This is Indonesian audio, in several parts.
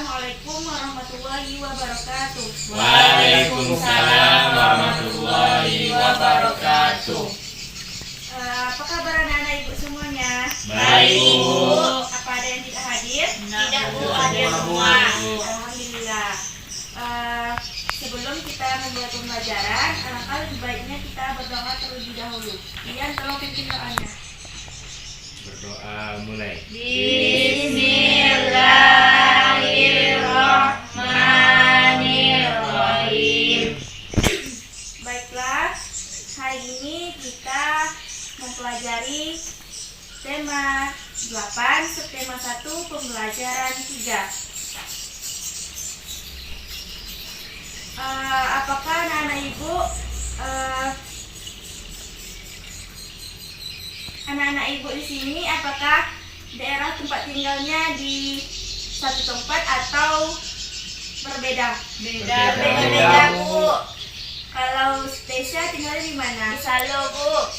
Assalamualaikum warahmatullahi wabarakatuh. Waalaikumsalam warahmatullahi wabarakatuh. Apa kabar anak-anak ibu semuanya? Baik, Bu. Apa ada yang tidak hadir? Tidak, Bu. Hadir Ada semua. semua. Alhamdulillah. Sebelum kita memulai pembelajaran, alangkah lebih baiknya kita berdoa terlebih dahulu. Ian, tolong pimpin doanya. Berdoa mulai. Bismillahirrahmanirrahim. Baiklah, hari ini kita mempelajari tema 8, subtema 1, pembelajaran 3. Apakah anak-anak ibu anak-anak ibu di sini apakah daerah tempat tinggalnya di satu tempat atau berbeda? Beda, Bu. Kalau Tesya tinggal di mana? Di Salo, Bu.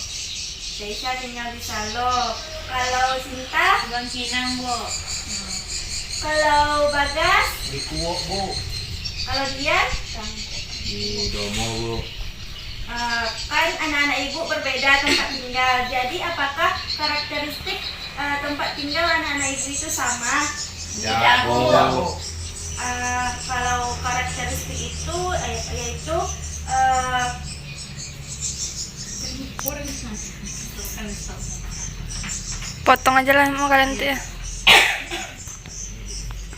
Tesya tinggal di Salo. Kalau Sinta? Di Bangkinang, Bu. Kalau Bagas? Di Kuok, Bu. Kalau Dian? Di Domo, Bu. Kan anak-anak ibu berbeda tempat tinggal. Jadi apakah karakteristik tempat tinggal anak-anak ibu itu sama? Tidak, Bu. Kalau karakteristik itu yaitu Potong aja lah mau kalian tuh ya.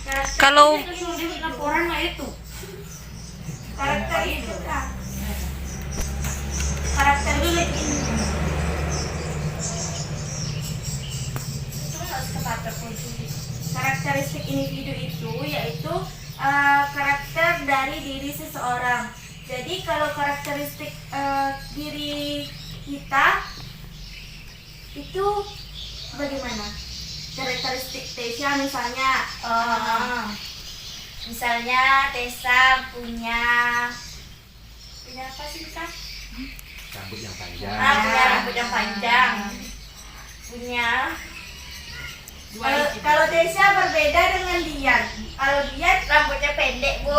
karakteristik Kalau- itu di laporan lah itu. Karakteristik karakteristik ini. Karakteristik individu itu yaitu karakter dari diri seseorang. Jadi kalau karakteristik diri kita itu bagaimana? Karakteristik Tesya misalnya, misalnya Tessa punya apa sih Tessa? Rambut yang panjang. Punya rambut yang panjang. Punya kalau Tesya berbeda dengan Dian. Kalau Dian rambutnya pendek, Bu.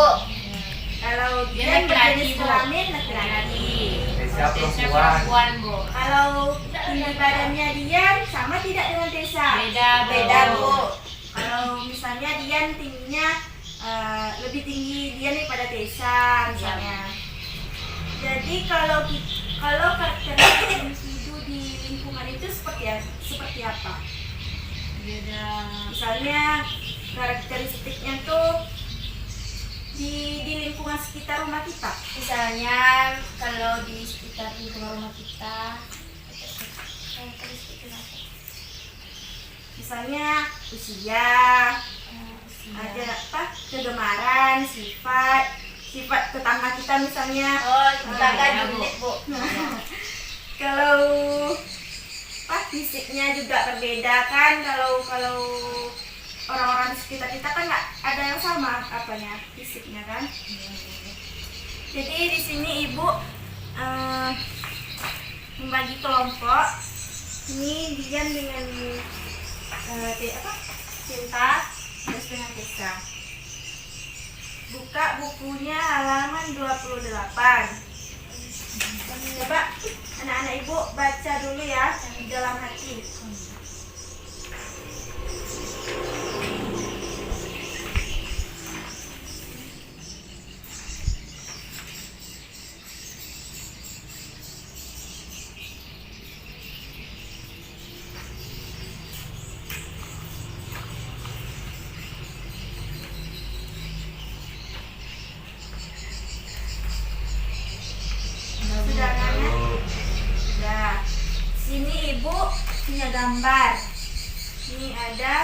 Kalau Dian berjenis kelamin laki-laki. Tesya perempuan. Bu. Kalau tinggi badannya Dian sama tidak dengan Tesya? Beda, Bu. Kalau misalnya Dian tingginya lebih tinggi Dian daripada Tesya misalnya. Jadi kalau karakteristik individu di lingkungan itu seperti apa? Beda. Misalnya karakteristiknya tuh di lingkungan sekitar rumah kita. Misalnya kalau di sekitar lingkungan rumah kita karakteristiknya apa? Misalnya usia, ada apa? Kegemaran, sifat tetangga kita misalnya. Tetangga julid, Bu. Kalau fisiknya juga berbeda kan, kalau orang-orang di sekitar kita kan nggak ada yang sama fisiknya kan. Jadi di sini ibu membagi kelompok. Ini Dian dengan Cinta, terus dengan Tessa. Buka bukunya halaman 28. Coba anak-anak ibu baca dulu ya di dalam hati. Sudah kan ya? Sudah. Sini ibu punya gambar. Ini ada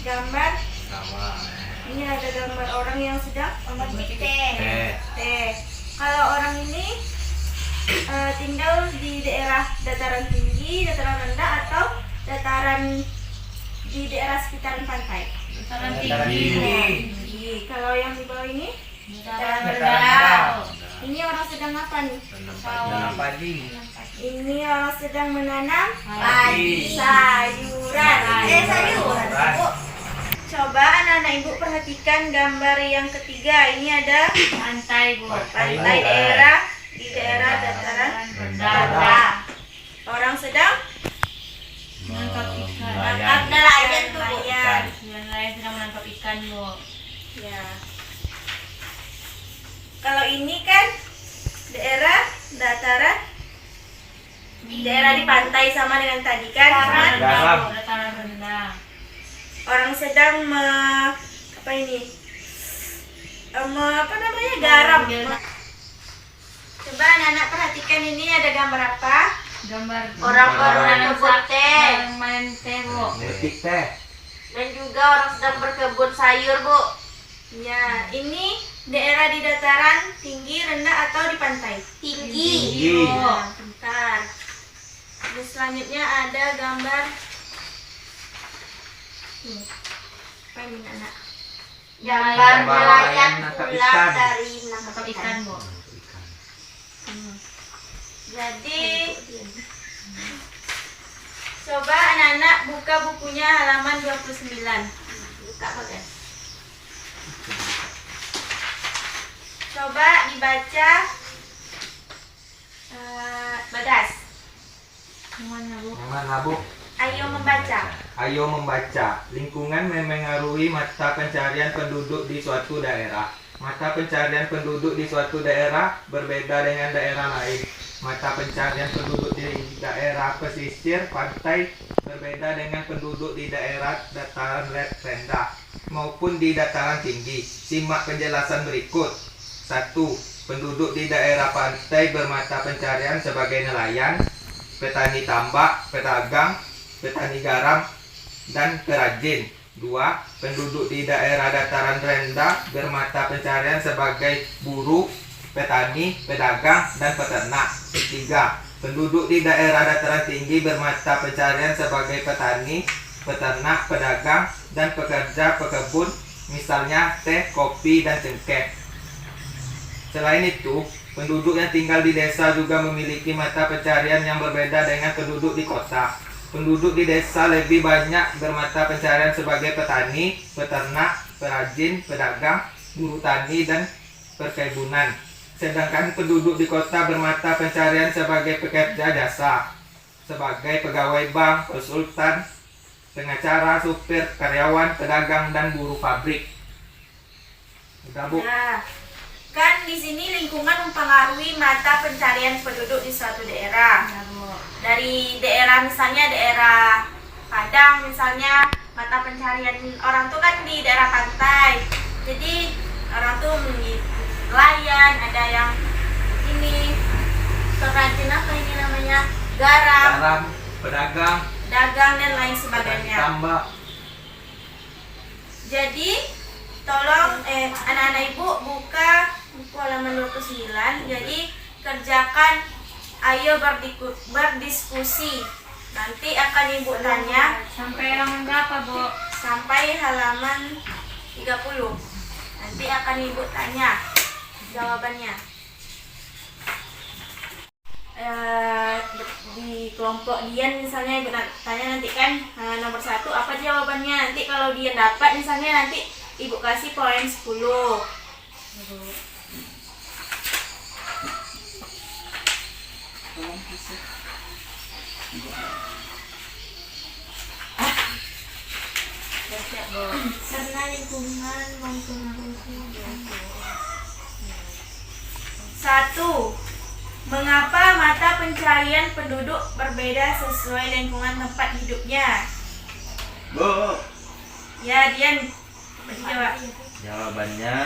gambar. Sama. Ini ada gambar orang yang sedang memetik teh. Teh. Kalau orang ini tinggal di daerah dataran tinggi, dataran rendah, atau dataran di daerah sekitaran pantai. Dataran tinggi. Kalau yang di bawah ini dataran Dataran rendah. rendah. Ini orang sedang apa nih? Tanam padi. Ini orang sedang menanam Padi. sayuran. Sayuran. Bu. Coba anak-anak ibu perhatikan gambar yang ketiga. Ini ada Pantai, Bu. pantai daerah di daerah dataran rendah. Orang sedang Menangkap ikan. menangkap nelayan tuh, Bu. Ikan. Nelayan sedang menangkap ikan, Bu. Ya. Kalau ini kan daerah dataran, daerah di pantai sama dengan tadi kan. Dataran Cuman rendah, Bu. Dataran rendah. orang sedang apa ini? Apa namanya? Garam. Coba anak-anak perhatikan ini ada gambar apa? Gambar Orang baru kebun teh. Yang main teh, Bu. Metik teh. Dan juga orang sedang berkebun sayur, Bu. Ya, ini daerah di dataran tinggi, rendah atau di pantai? Tinggi. Nah, bentar. Terus selanjutnya ada gambar ini. Apa ini, anak? Gambar nelayan menangkap ikan. dari Menangkap ikan, Bu. Jadi coba anak-anak buka bukunya halaman 29. Buka, Bagas. Coba dibaca Bagas. Gimana, Bu? Yang mana, Bu? Ayo membaca. Ayo membaca. Lingkungan memengaruhi mata pencarian penduduk di suatu daerah. Mata pencarian penduduk di suatu daerah berbeda dengan daerah lain. Mata pencarian penduduk di daerah pesisir pantai berbeda dengan penduduk di daerah dataran rendah maupun di dataran tinggi. Simak penjelasan berikut. 1. Penduduk di daerah pantai bermata pencarian sebagai nelayan, petani tambak, pedagang, petani garam, dan perajin. 2. Penduduk di daerah dataran rendah bermata pencarian sebagai buruh, petani, pedagang, dan peternak. 3. Penduduk di daerah dataran tinggi bermata pencarian sebagai petani, peternak, pedagang, dan pekerja pekebun, misalnya teh, kopi, dan cengkeh. Selain itu, penduduk yang tinggal di desa juga memiliki mata pencarian yang berbeda dengan penduduk di kota. Penduduk di desa lebih banyak bermata pencarian sebagai petani, peternak, perajin, pedagang, buruh tani, dan perkebunan. Sedangkan penduduk di kota bermata pencarian sebagai pekerja jasa, sebagai pegawai bank, konsultan, pengacara, supir, karyawan, pedagang, dan buruh pabrik. Udah, Bu? Nah, kan di sini lingkungan mempengaruhi mata pencarian penduduk di suatu daerah. Ya, Bu. Dari daerah misalnya daerah Padang misalnya mata pencarian orang tuh kan di daerah pantai. Jadi orang tuh nelayan, ada yang ini perajin apa ini namanya? Garam, Garam, pedagang, dagang dan lain petani sebagainya. tambak. Jadi tolong anak-anak ibu buka buku halaman 29. Jadi kerjakan, ayo berdiskusi. Nanti akan ibu tanya Sampai halaman berapa, Bu? sampai halaman 30. Nanti akan ibu tanya jawabannya. Di kelompok Dian misalnya ibu tanya nanti kan nomor 1 apa jawabannya. Nanti kalau Dian dapat misalnya nanti ibu kasih poin 10. Siap, Bu. Karena lingkungan mempengaruhi. 1. Mengapa mata pencarian penduduk berbeda sesuai lingkungan tempat hidupnya? Bu. Ya, Dian. Jawab. Jawabannya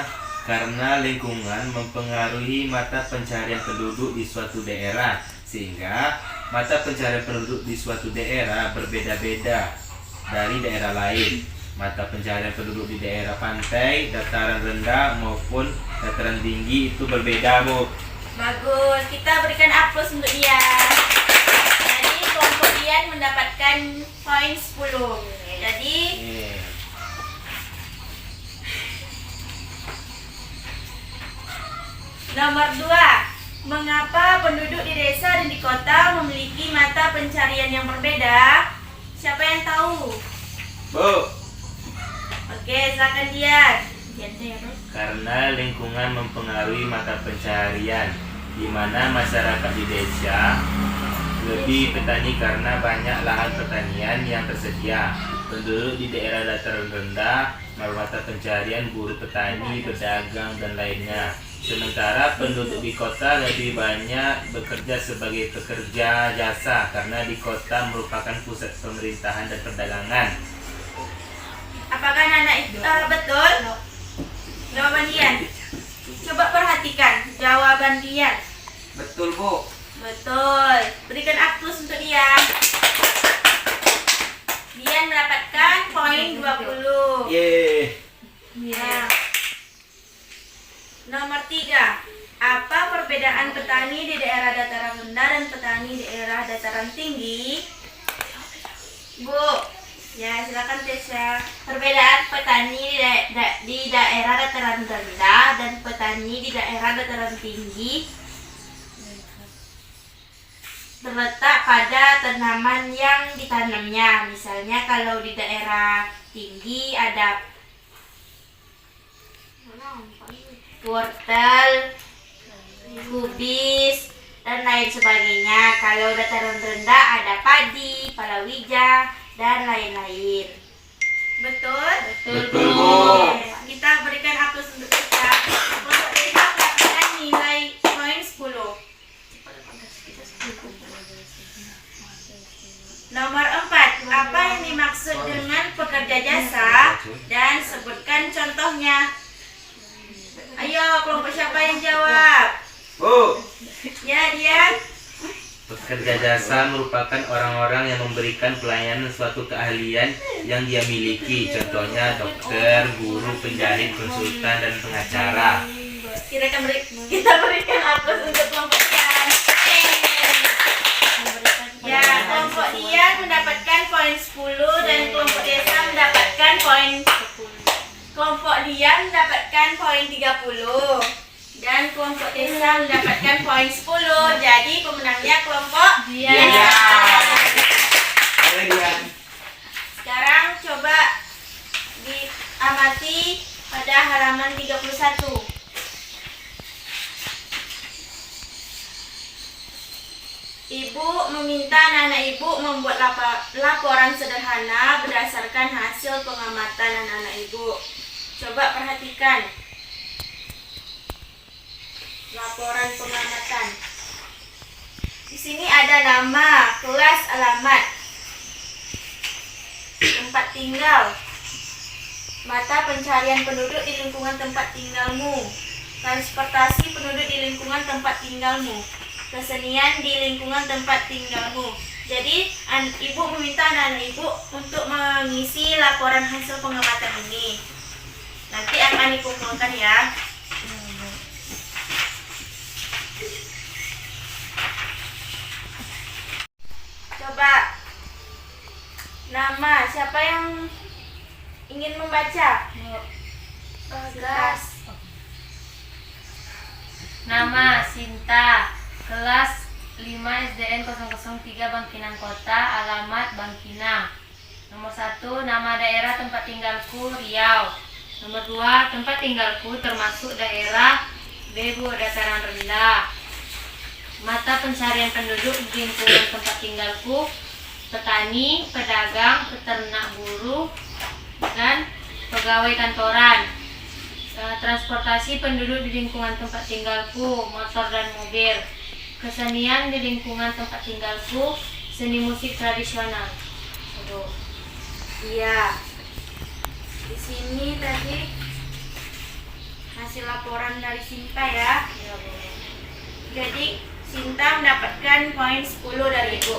karena lingkungan mempengaruhi mata pencarian penduduk di suatu daerah, sehingga mata pencarian penduduk di suatu daerah berbeda-beda dari daerah lain. Mata pencarian penduduk di daerah pantai, dataran rendah maupun dataran tinggi itu berbeda, Bu. Bagus, kita berikan aplaus untuk dia. Jadi kelompok Dian mendapatkan poin 10. Jadi nomor 2. Mengapa penduduk di desa dan di kota memiliki mata pencarian yang berbeda? Siapa yang tahu? Bu. Oke, Oke, silakan Dian. Karena lingkungan mempengaruhi mata pencaharian, di mana masyarakat di desa lebih petani karena banyak lahan pertanian yang tersedia. Penduduk di daerah dataran rendah mata pencaharian buruh petani, pedagang, dan lainnya. Sementara penduduk di kota lebih banyak bekerja sebagai pekerja jasa karena di kota merupakan pusat pemerintahan dan perdagangan. Apakah anak itu betul? Jawaban Dian. Coba perhatikan jawaban Dian. Betul, Bu. Betul. Berikan aplaus untuk dia. Dian mendapatkan poin 20. Yeay. Nah, nomor 3. Apa perbedaan petani di daerah dataran rendah dan petani di daerah dataran tinggi? Bu, ya silakan Tesya. Perbedaan petani di daerah dataran rendah dan petani di daerah dataran tinggi terletak pada tanaman yang ditanamnya. Misalnya kalau di daerah tinggi ada wortel, kubis, dan lain sebagainya. Kalau dataran rendah ada padi, palawija, dan lain-lain. Betul? Betul, Bu. Kita berikan aplaus untuk kita. Untuk kita mendapatkan nilai poin 10. Nomor 4. Apa yang dimaksud dengan pekerja jasa dan sebutkan contohnya. Ayo, kelompok siapa yang jawab? Bu. Ya, Dian. Pekerja jasa merupakan orang-orang yang memberikan pelayanan suatu keahlian yang dia miliki. Contohnya dokter, guru, penjahit, konsultan, dan pengacara. Kita berikan aplaus untuk kelompok Dian. Ya, kelompok Dian mendapatkan poin 10 dan kelompok Desa mendapatkan poin. Kelompok Dian mendapatkan poin 30 dan kelompok Desa mendapatkan poin 10. Jadi pemenangnya kelompok Desa. Sekarang coba diamati pada halaman 31. Ibu meminta anak-anak ibu membuat laporan sederhana berdasarkan hasil pengamatan anak-anak ibu. Coba perhatikan laporan pengamatan. Di sini ada nama, kelas, alamat, tempat tinggal, mata pencarian penduduk di lingkungan tempat tinggalmu, transportasi penduduk di lingkungan tempat tinggalmu, kesenian di lingkungan tempat tinggalmu. Jadi ibu meminta anak-anak ibu untuk mengisi laporan hasil pengamatan ini. Nanti akan dikumpulkan ya. Coba nama siapa yang ingin membaca? Gas. Nama Sinta, kelas 5 SDN 003 Bangkinang Kota, alamat Bangkinang. Nomor 1, nama daerah tempat tinggalku Riau. Nomor 2, tempat tinggalku termasuk daerah Bebo dataran rendah. Mata pencarian penduduk di lingkungan tempat tinggalku petani, pedagang, peternak, buruh, dan pegawai kantoran. Transportasi penduduk di lingkungan tempat tinggalku motor dan mobil. Kesenian di lingkungan tempat tinggalku seni musik tradisional. Iya. Di sini tadi hasil laporan dari Sinta ya. Jadi Sinta mendapatkan poin 10 dari ibu.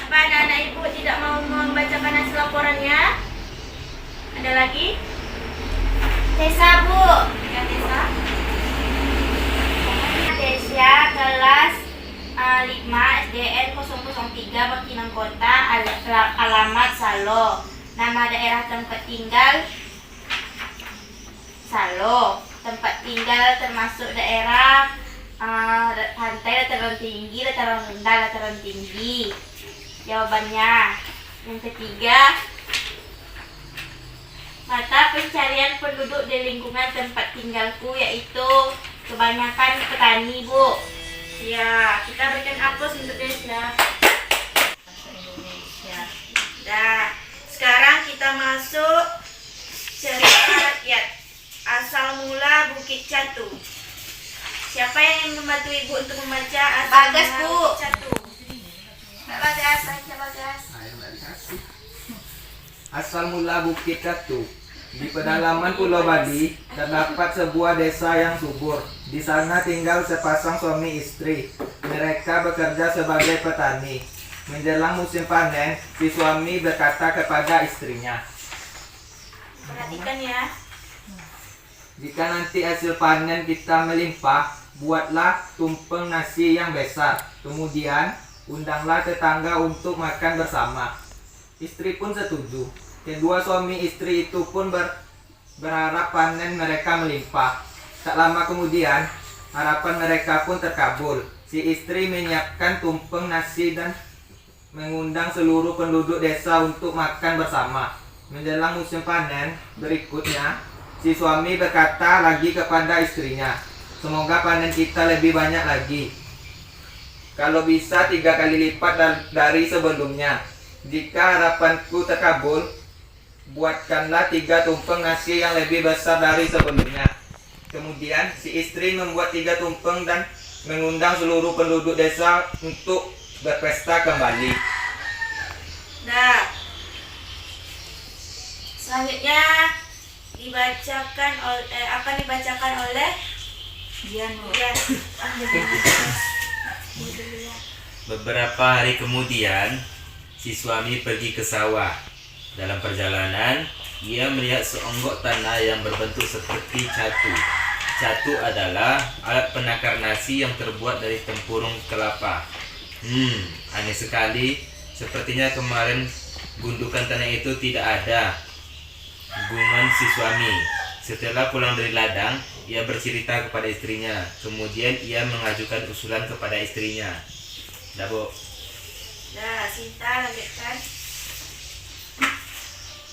Apa anak-anak ibu tidak mau membacakan hasil laporannya? Ada lagi? Tessa, Bu. Ya, Tessa. Desya, kelas 5 SDN 003 Bangkinang Kota, alamat Salo. Nama daerah tempat tinggal Salo. Tempat tinggal termasuk daerah pantai, dataran tinggi, dataran rendah, dataran tinggi. Jawabannya yang ketiga, Mata pencarian penduduk di lingkungan tempat tinggalku yaitu kebanyakan petani, Bu. Ya, kita berikan aplaus untuk Desya. Bahasa Indonesia. Nah, sekarang kita masuk cerita rakyat. Asal mula Bukit Catu. Siapa yang ingin membantu Ibu untuk membaca asal Bagas, mula Bu. Bukit Catu? Mbak Bagas, baca Bagas. Asal mula Bukit Catu. Di pedalaman Pulau Bali terdapat sebuah desa yang subur. Di sana tinggal sepasang suami istri. Mereka bekerja sebagai petani. Menjelang musim panen, si suami berkata kepada istrinya, Perhatikan ya. "Jika nanti hasil panen kita melimpah, buatlah tumpeng nasi yang besar. Kemudian, undanglah tetangga untuk makan bersama." Istri pun setuju. Kedua suami istri itu pun berharap panen mereka melimpah. Tak lama kemudian, harapan mereka pun terkabul. Si istri menyiapkan tumpeng nasi dan mengundang seluruh penduduk desa untuk makan bersama. Menjelang musim panen berikutnya, si suami berkata lagi kepada istrinya, "Semoga panen kita lebih banyak lagi. Kalau bisa 3 kali lipat dari sebelumnya. Jika harapanku terkabul, buatkanlah 3 tumpeng nasi yang lebih besar dari sebelumnya." Kemudian si istri membuat 3 tumpeng dan mengundang seluruh penduduk desa untuk berpesta kembali. Nah, selanjutnya akan dibacakan oleh Dian, Bu. Dian. Beberapa hari kemudian, si suami pergi ke sawah. Dalam perjalanan, ia melihat seonggok tanah yang berbentuk seperti catu. Catu adalah alat penakar nasi yang terbuat dari tempurung kelapa. Aneh sekali. Sepertinya kemarin gundukan tanah itu tidak ada. Guman si suami. Setelah pulang dari ladang, ia bercerita kepada istrinya. Kemudian ia mengajukan usulan kepada istrinya. Dah, Bu. Nah, Sinta lanjutkan.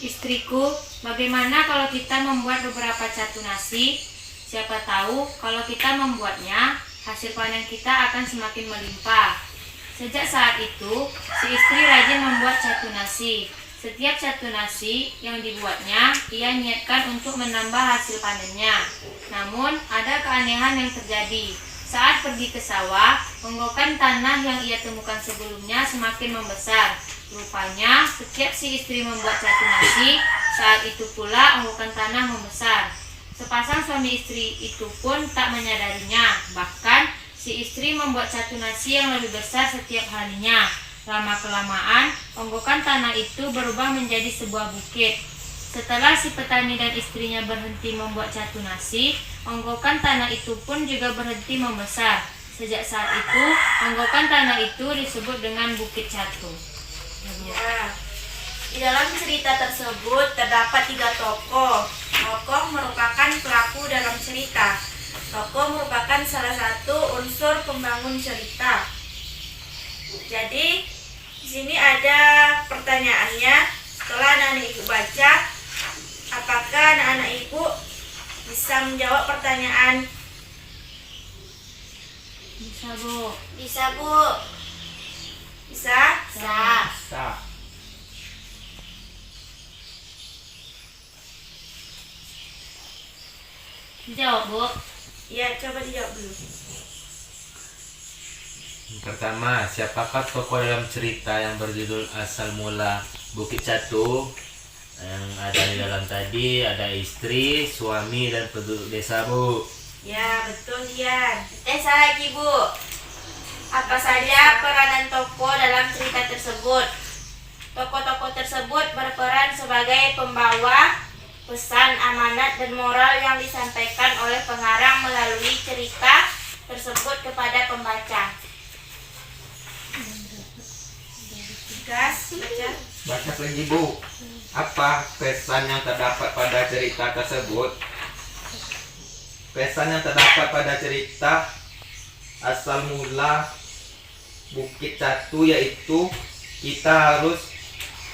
Istriku, bagaimana kalau kita membuat beberapa catu nasi? Siapa tahu kalau kita membuatnya, hasil panen kita akan semakin melimpah. Sejak saat itu, si istri rajin membuat catu nasi. Setiap catu nasi yang dibuatnya, ia niatkan untuk menambah hasil panennya. Namun, ada keanehan yang terjadi. Saat pergi ke sawah, onggokan tanah yang ia temukan sebelumnya semakin membesar. Rupanya, setiap si istri membuat catu nasi, saat itu pula onggokan tanah membesar. Sepasang suami istri itu pun tak menyadarinya. Bahkan, si istri membuat catu nasi yang lebih besar setiap harinya. Lama-kelamaan, onggokan tanah itu berubah menjadi sebuah bukit. Setelah si petani dan istrinya berhenti membuat catu nasi, onggokan tanah itu pun juga berhenti membesar. Sejak saat itu, onggokan tanah itu disebut dengan Bukit Catu. Ya. Di dalam cerita tersebut terdapat 3 tokoh. Tokoh merupakan pelaku dalam cerita. Tokoh merupakan salah satu unsur pembangun cerita. Jadi di sini ada pertanyaannya. Setelah anak-anak ibu baca, apakah anak-anak ibu bisa menjawab pertanyaan? Bisa, Bu. Bisa, Bu. Bisa? Bisa. Jawab, Bu. Ya, coba dijawab dulu. Pertama, siapakah tokoh dalam cerita yang berjudul Asal Mula Bukit Catu? Yang ada di dalam tadi ada istri, suami, dan penduduk desa, Bu. Ya, betul, Dian. Salah lagi, Bu. Apa saja peranan tokoh dalam cerita tersebut? Tokoh-tokoh tersebut berperan sebagai pembawa pesan, amanat, dan moral yang disampaikan oleh pengarang melalui cerita tersebut kepada pembaca. Gas, baca. Baca lagi, Bu. Apa pesan yang terdapat pada cerita tersebut? Pesan yang terdapat pada cerita Asal Mula Bukit Catu yaitu kita harus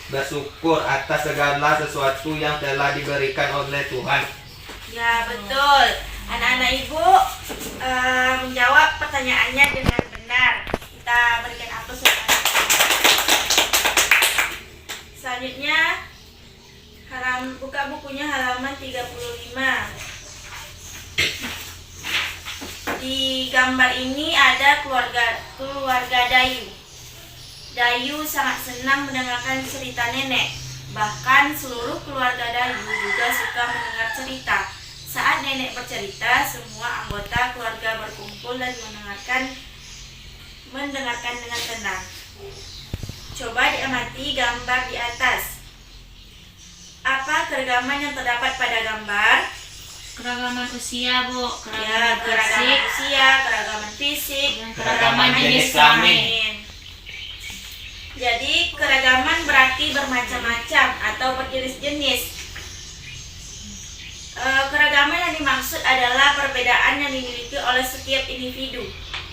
bersyukur atas segala sesuatu yang telah diberikan oleh Tuhan. Ya, betul. Anak-anak ibu menjawab pertanyaannya dengan benar. Kita berikan aplaus. Selanjutnya, buka bukunya halaman 35. Di gambar ini ada keluarga Dayu. Dayu sangat senang mendengarkan cerita nenek. Bahkan seluruh keluarga Dayu juga suka mendengar cerita. Saat nenek bercerita, semua anggota keluarga berkumpul dan mendengarkan dengan tenang. Coba diamati gambar di atas. Apa keragaman yang terdapat pada gambar? Keragaman usia, Bu. Ya, keragaman usia, keragaman fisik, Dan keragaman jenis kelamin. Jadi, keragaman berarti bermacam-macam atau berjenis-jenis. Keragaman yang dimaksud adalah perbedaan yang dimiliki oleh setiap individu.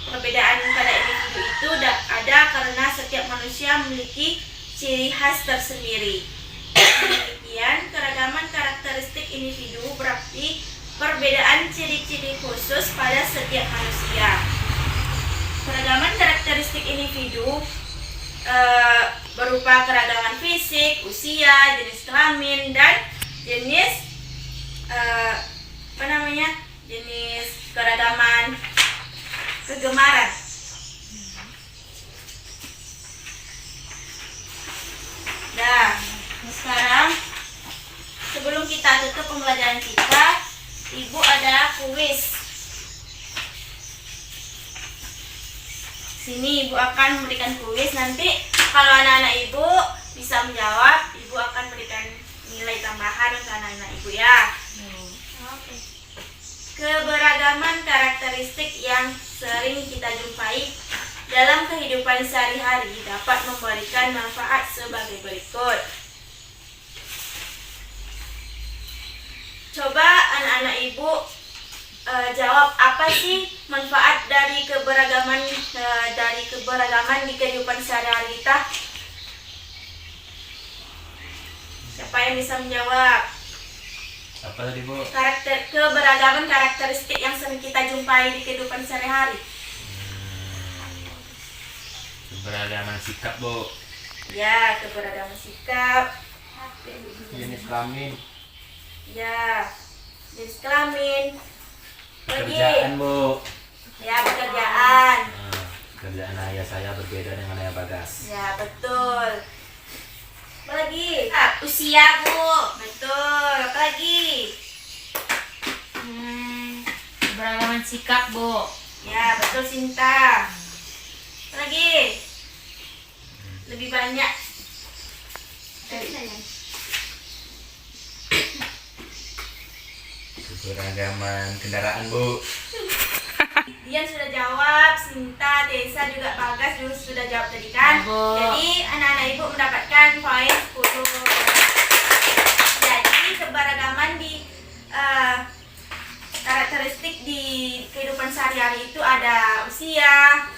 Perbedaan pada individu itu ada karena setiap manusia memiliki ciri khas tersendiri. Demikian, keragaman karakteristik individu berarti perbedaan ciri-ciri khusus pada setiap manusia. Keragaman karakteristik individu berupa keragaman fisik, usia, jenis kelamin, dan jenis jenis keragaman kegemaran. Nah, sekarang sebelum kita tutup pembelajaran kita, Ibu ada kuis. Sini Ibu akan memberikan kuis. Nanti kalau anak-anak Ibu bisa menjawab, Ibu akan berikan nilai tambahan untuk anak-anak Ibu ya. Oke. Keberagaman karakteristik yang sering kita jumpai dalam kehidupan sehari-hari dapat memberikan manfaat sebagai berikut. Coba anak-anak Ibu jawab, apa sih manfaat dari keberagaman di kehidupan sehari-hari kita? Siapa yang bisa menjawab? Apa tadi, Bu? Keberagaman karakteristik yang sering kita jumpai di kehidupan sehari-hari. Keberagaman sikap, Bu. Ya, keberagaman sikap. Jenis kelamin. Ya, jenis kelamin. Lagi. Kerjaan, Bu. Ya, pekerjaan. Kerjaan ayah saya berbeda dengan ayah Bagas. Ya, betul. Apa lagi? Usia, Bu. Betul. Apa lagi? Keberagaman sikap, Bu. Ya, betul, Sinta. Apa lagi? Lebih banyak. Keberagaman kendaraan, Bu. Dian sudah jawab, Sinta, Tessa juga Bagas juga sudah jawab tadi kan? Bu. Jadi anak-anak Ibu mendapatkan poin 10. Jadi keberagaman di karakteristik di kehidupan sehari-hari itu ada usia,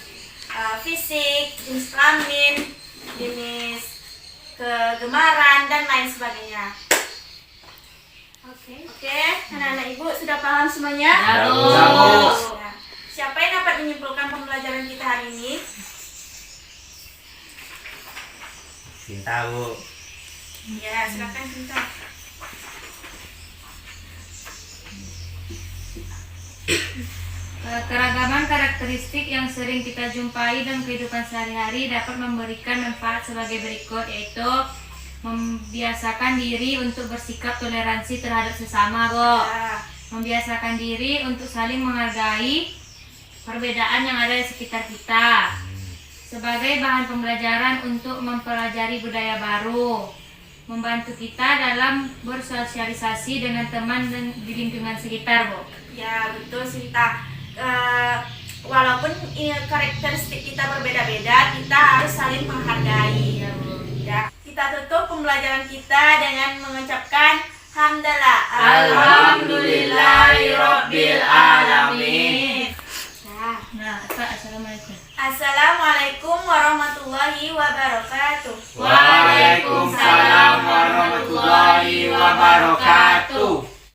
fisik, jenis kelamin, jenis kegemaran, dan lain sebagainya. Oke, anak-anak Ibu sudah paham semuanya? Ya, Bu. Ya. Siapa yang dapat menyimpulkan pembelajaran kita hari ini? Cinta, Bu. Ya, silakan Cinta. Keragaman karakteristik yang sering kita jumpai dalam kehidupan sehari-hari dapat memberikan manfaat sebagai berikut, yaitu membiasakan diri untuk bersikap toleransi terhadap sesama, Bu. Ya. Membiasakan diri untuk saling menghargai perbedaan yang ada di sekitar kita. Sebagai bahan pembelajaran untuk mempelajari budaya baru. Membantu kita dalam bersosialisasi dengan teman dan di lingkungan sekitar, Bu. Ya, betul Sinta. Walaupun karakteristik kita berbeda-beda, kita harus saling menghargai. Ya. Kita tutup pembelajaran kita dengan mengucapkan hamdalah. Alhamdulillahirabbil alamin. Nah, Nah, Kak, assalamualaikum. Assalamualaikum warahmatullahi wabarakatuh. Waalaikumsalam warahmatullahi